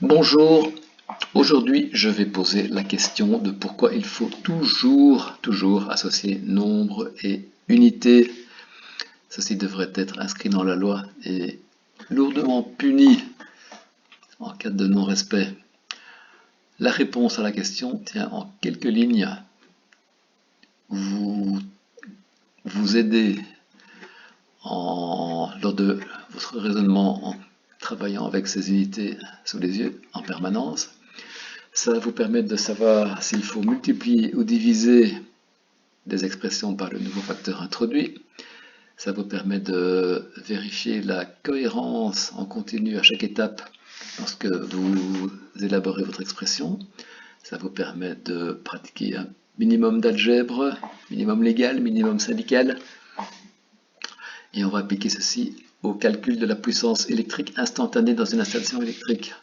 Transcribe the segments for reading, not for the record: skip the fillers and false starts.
Bonjour, aujourd'hui je vais poser la question de pourquoi il faut toujours associer nombre et unité. Ceci devrait être inscrit dans la loi et lourdement puni en cas de non-respect. La réponse à la question tient en quelques lignes. Vous aidez lors de votre raisonnement en travaillant avec ces unités sous les yeux en permanence. Ça vous permet de savoir s'il faut multiplier ou diviser des expressions par le nouveau facteur introduit. Ça vous permet de vérifier la cohérence en continu à chaque étape lorsque vous élaborez votre expression. Ça vous permet de pratiquer un minimum d'algèbre, minimum légal, minimum syndical. Et on va appliquer ceci au calcul de la puissance électrique instantanée dans une installation électrique.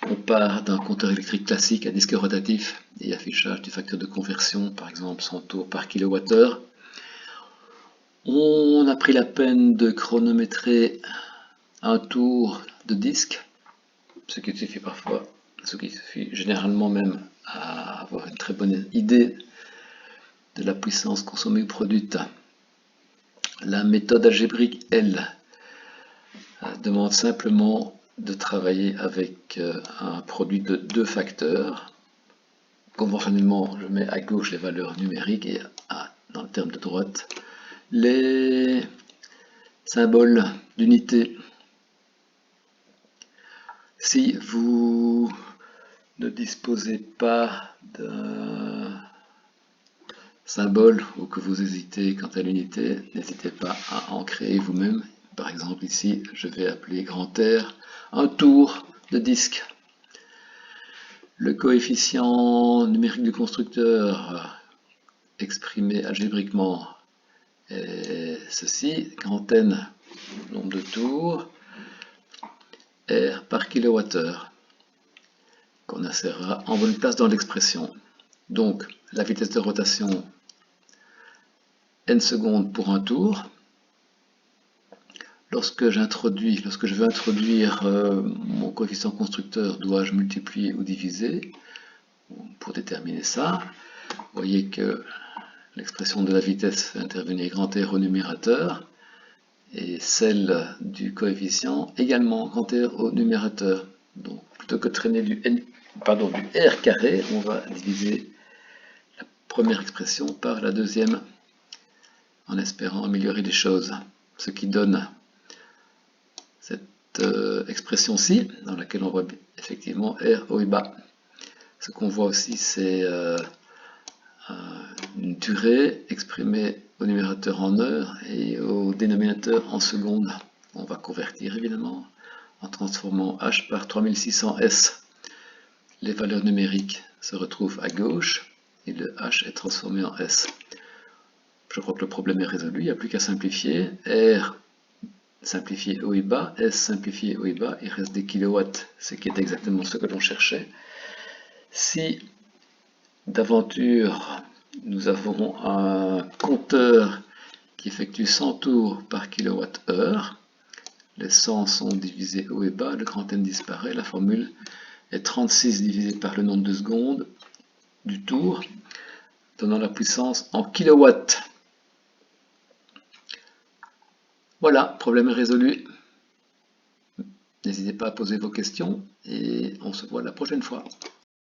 On part d'un compteur électrique classique à disque rotatif et affichage du facteur de conversion, par exemple 100 tours par kilowattheure. On a pris la peine de chronométrer un tour de disque, ce qui suffit généralement même à avoir une très bonne idée de la puissance consommée ou produite. La méthode algébrique, elle, demande simplement de travailler avec un produit de deux facteurs. Conventionnellement, je mets à gauche les valeurs numériques et dans le terme de droite les symboles d'unité. Si vous ne disposez pas d'un symbole ou que vous hésitez quant à l'unité, n'hésitez pas à en créer vous-même. Par exemple ici, je vais appeler grand R un tour de disque. Le coefficient numérique du constructeur exprimé algébriquement est ceci, grand N, nombre de tours, R par kilowattheure, qu'on insérera en bonne place dans l'expression. Donc, la vitesse de rotation, n secondes pour un tour. Lorsque je veux introduire mon coefficient constructeur, dois-je multiplier ou diviser pour déterminer ça? Vous voyez que l'expression de la vitesse fait intervenir grand R au numérateur et celle du coefficient également grand R au numérateur. Donc plutôt que de traîner du R carré, on va diviser la première expression par la deuxième en espérant améliorer les choses. Ce qui donne cette expression-ci, dans laquelle on voit effectivement R haut et bas. Ce qu'on voit aussi, c'est une durée exprimée au numérateur en heures et au dénominateur en secondes. On va convertir évidemment en transformant H par 3600 S. Les valeurs numériques se retrouvent à gauche et le H est transformé en S. Je crois que le problème est résolu, il n'y a plus qu'à simplifier. R simplifié haut et bas, S simplifié haut et bas, il reste des kilowatts, ce qui est exactement ce que l'on cherchait. Si d'aventure nous avons un compteur qui effectue 100 tours par kilowattheure, les 100 sont divisés haut et bas, le grand N disparaît, la formule est 36 divisé par le nombre de secondes du tour, donnant la puissance en kilowatts. Voilà, problème est résolu. N'hésitez pas à poser vos questions et on se voit la prochaine fois.